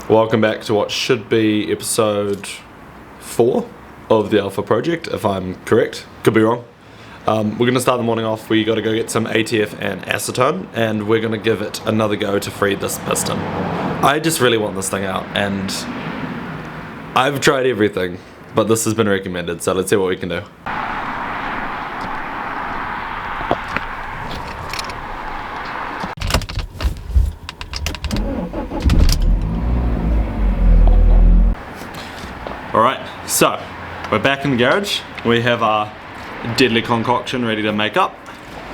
Welcome back to what should be episode 4 of the Alpha project, if I'm correct. Could be wrong. We're going to start the morning off. We got to go get some ATF and acetone, and we're going to give it another go to free this piston. I just really want this thing out, and I've tried everything, but this has been recommended, so let's see what we can do. Alright, so we're back in the garage. We have our deadly concoction ready to make up.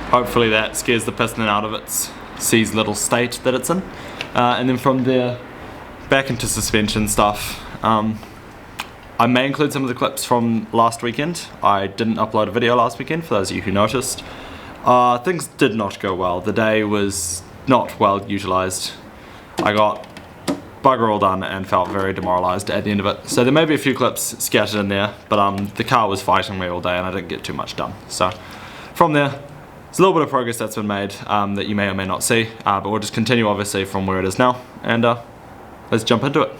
Hopefully that scares the piston out of its seized little state that it's in. And then from there, back into suspension stuff. I may include some of the clips from last weekend. I didn't upload a video last weekend, for those of you who noticed. Things did not go well. The day was not well utilised. I got bugger all done and felt very demoralised at the end of it. So there may be a few clips scattered in there, but the car was fighting me all day and I didn't get too much done. So from there, there's a little bit of progress that's been made that you may or may not see, but we'll just continue obviously from where it is now, and let's jump into it.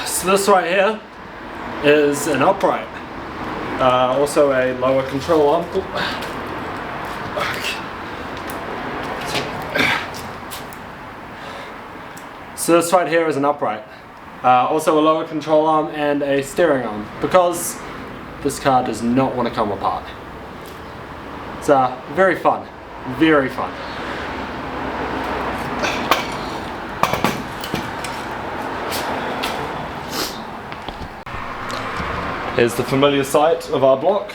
So this right here is an upright, also a lower control arm. So this right here is an upright, also a lower control arm and a steering arm, because this car does not want to come apart. It's very fun, very fun. Here's the familiar site of our block.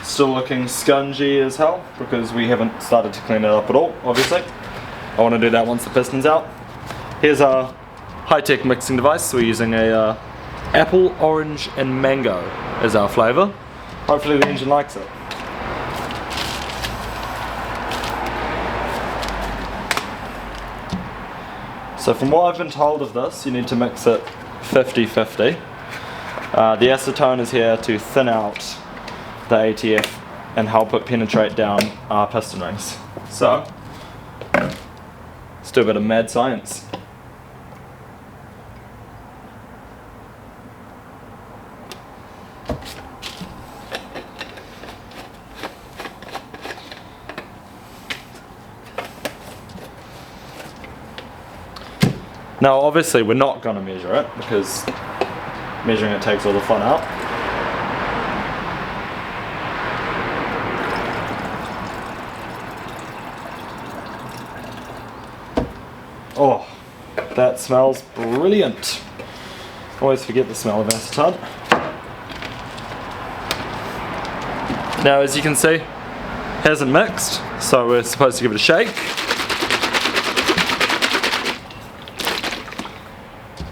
Still looking scungy as hell because we haven't started to clean it up at all, obviously. I want to do that once the piston's out. Here's our high-tech mixing device. We're using a apple, orange and mango as our flavour. Hopefully the engine likes it. So from what I've been told of this, you need to mix it 50-50. The acetone is here to thin out the ATF and help it penetrate down our piston rings. So, let's do a bit of mad science. Now obviously we're not going to measure it because measuring it takes all the fun out. Oh, that smells brilliant. Always forget the smell of acetone. Now as you can see, it hasn't mixed, so we're supposed to give it a shake.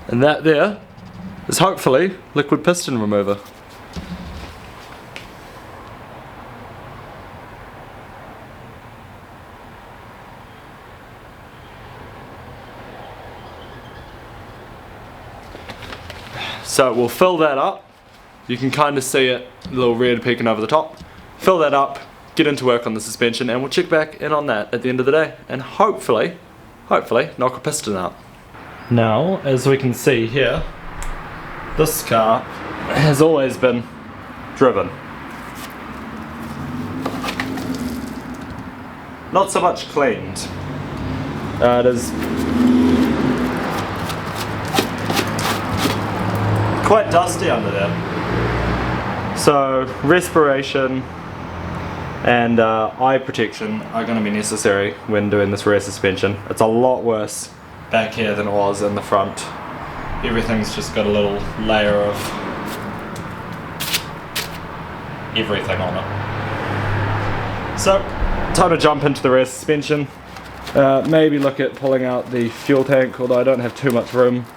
And that there is hopefully liquid piston remover. So we'll fill that up. You can kind of see it, a little red peeking over the top. Fill that up, get into work on the suspension, and we'll check back in on that at the end of the day, and hopefully knock a piston out. Now, as we can see here, this car has always been driven. Not so much cleaned. It is quite dusty under there. So respiration and eye protection are going to be necessary when doing this rear suspension. It's a lot worse back here than it was in the front. Everything's just got a little layer of everything on it. So, time to jump into the rear suspension. Maybe look at pulling out the fuel tank, although I don't have too much room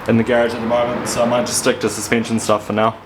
in the garage at the moment, so I might just stick to suspension stuff for now.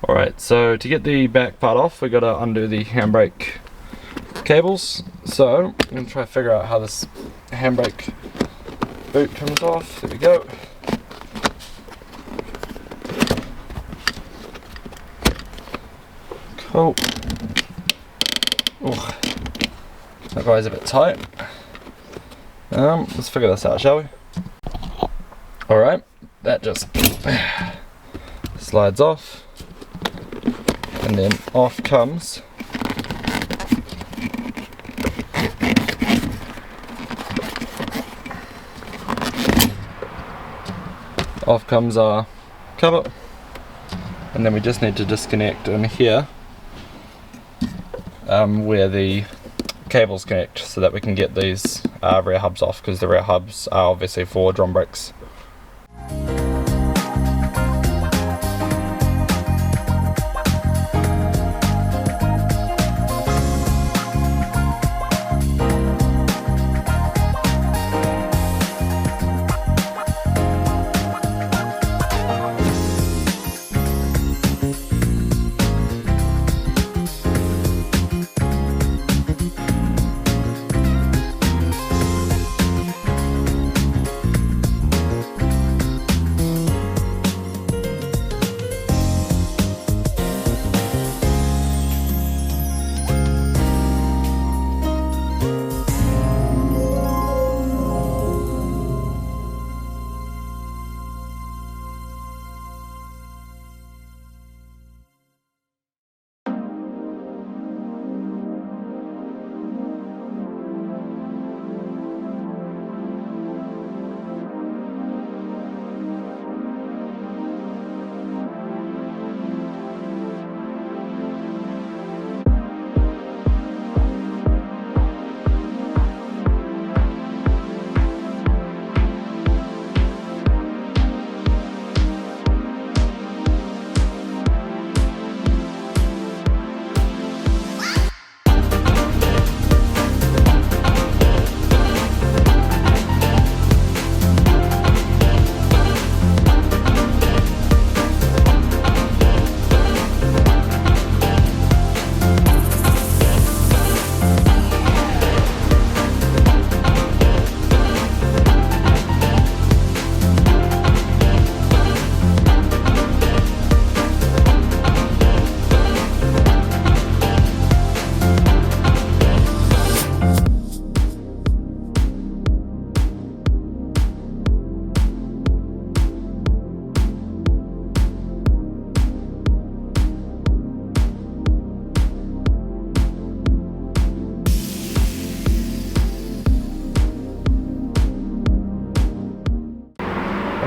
Alright, so to get the back part off, we got to undo the handbrake cables. So I'm going to try to figure out how this handbrake boot comes off. There we go. Cool. Oh, that guy's a bit tight. Let's figure this out, shall we? Alright, that just slides off. And then off comes our cover, and then we just need to disconnect in here where the cables connect, so that we can get these rear hubs off, because the rear hubs are obviously for drum brakes.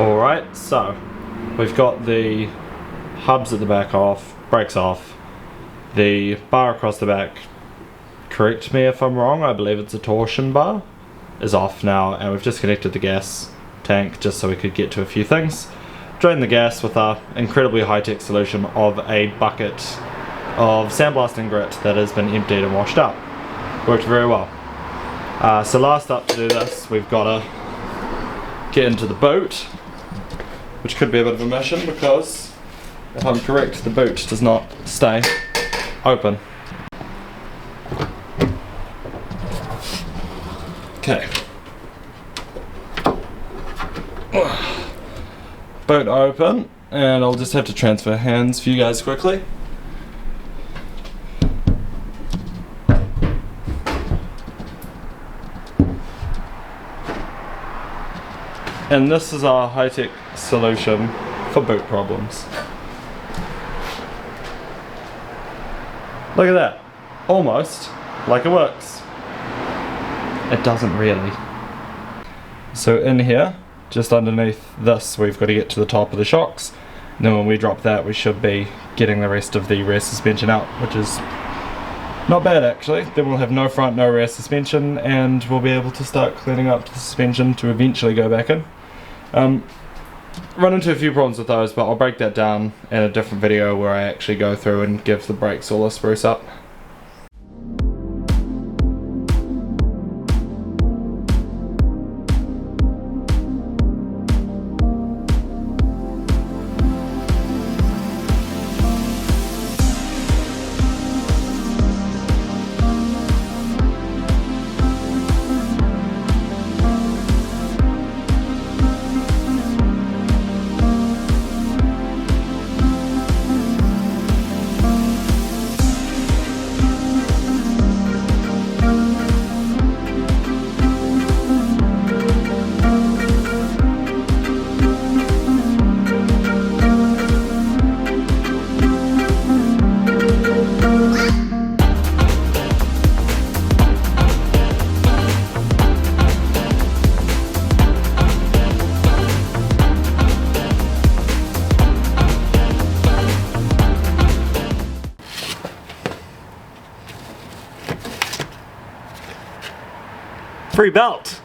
Alright, so we've got the hubs at the back off, brakes off, the bar across the back, correct me if I'm wrong, I believe it's a torsion bar, is off now, and we've disconnected the gas tank just so we could get to a few things. Drain the gas with our incredibly high-tech solution of a bucket of sandblasting grit that has been emptied and washed out. Worked very well. So last up to do this, we've got to get into the boot, which could be a bit of a mission because, if I'm correct, the boot does not stay open. Okay. Boot open, and I'll just have to transfer hands for you guys quickly. And this is our high-tech solution for boot problems. Look at that. Almost like it works. It doesn't really. So in here, just underneath this, we've got to get to the top of the shocks. And then when we drop that, we should be getting the rest of the rear suspension out, which is not bad actually. Then we'll have no front, no rear suspension, and we'll be able to start cleaning up the suspension to eventually go back in. Run into a few problems with those, but I'll break that down in a different video where I actually go through and give the brakes all a spruce up. Free belt!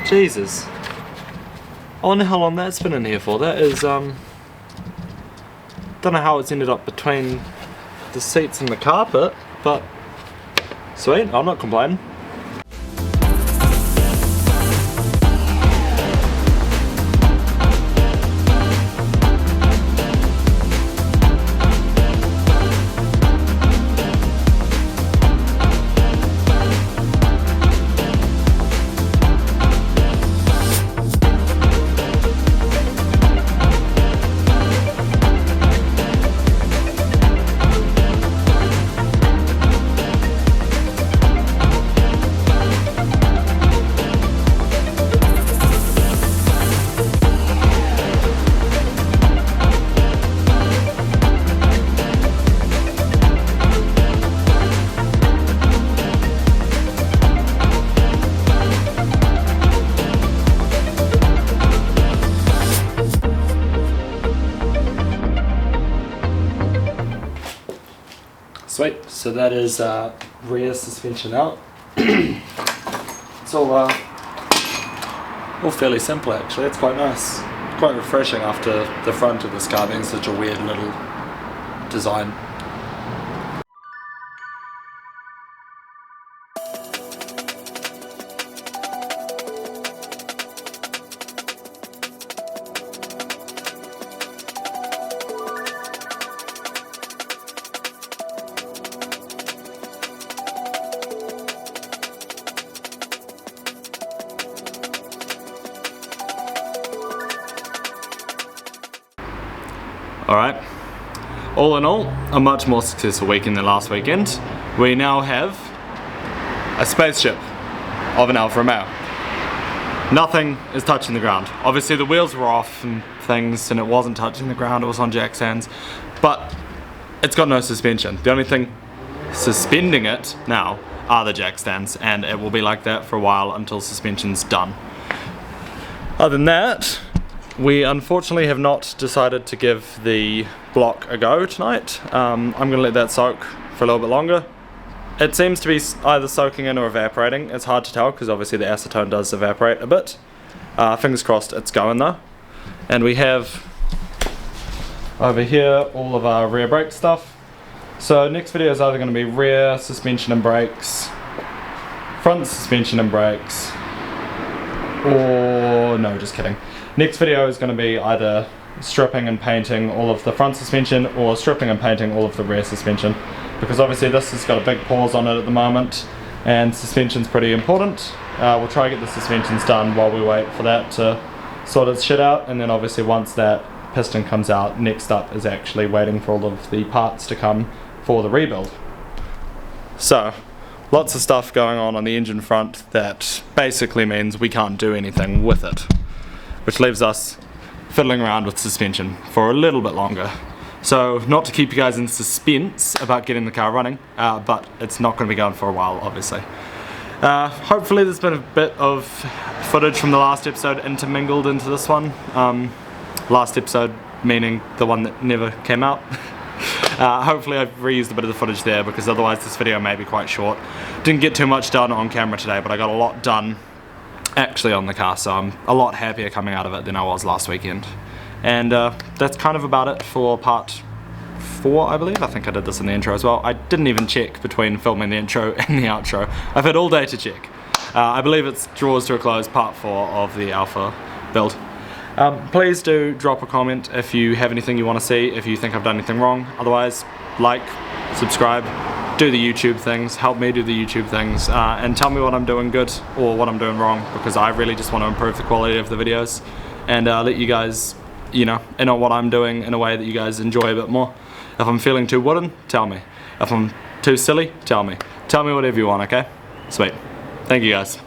Jesus. I wonder how long that's been in here for. That is, don't know how it's ended up between the seats and the carpet, but sweet, I'm not complaining. Sweet, so that is rear suspension out. It's all fairly simple actually. It's quite nice, quite refreshing after the front of this car being such a weird little design. Alright, all in all, a much more successful weekend than last weekend. We now have a spaceship of an Alfa Romeo. Nothing is touching the ground. Obviously the wheels were off and things and it wasn't touching the ground, it was on jack stands, but it's got no suspension. The only thing suspending it now are the jack stands, and it will be like that for a while until suspension's done. Other than that, We unfortunately have not decided to give the block a go tonight. I'm going to let that soak for a little bit longer. It seems to be either soaking in or evaporating. It's hard to tell because obviously the acetone does evaporate a bit. Fingers crossed it's going though. And we have over here all of our rear brake stuff. So next video is either going to be rear suspension and brakes, front suspension and brakes, or no, just kidding. Next video is going to be either stripping and painting all of the front suspension or stripping and painting all of the rear suspension, because obviously this has got a big pause on it at the moment and suspension's pretty important. We'll try to get the suspensions done while we wait for that to sort its shit out, and then obviously once that piston comes out, next up is actually waiting for all of the parts to come for the rebuild. So lots of stuff going on the engine front that basically means we can't do anything with it, which leaves us fiddling around with suspension for a little bit longer. So not to keep you guys in suspense about getting the car running, but it's not going to be going for a while obviously. Hopefully there's been a bit of footage from the last episode intermingled into this one. Last episode meaning the one that never came out. Hopefully I've reused a bit of the footage there, because otherwise this video may be quite short. Didn't get too much done on camera today, but I got a lot done actually on the car, so I'm a lot happier coming out of it than I was last weekend. And that's kind of about it for part 4, I believe. I think I did this in the intro as well. I didn't even check between filming the intro and the outro. I've had all day to check. I believe it draws to a close part 4 of the Alpha build. Please do drop a comment if you have anything you want to see, if you think I've done anything wrong. Otherwise, like, subscribe, do the YouTube things, help me do the YouTube things, and tell me what I'm doing good or what I'm doing wrong, because I really just want to improve the quality of the videos and let you guys, you know what I'm doing in a way that you guys enjoy a bit more. If I'm feeling too wooden, tell me. If I'm too silly, tell me. Tell me whatever you want, okay? Sweet. Thank you guys.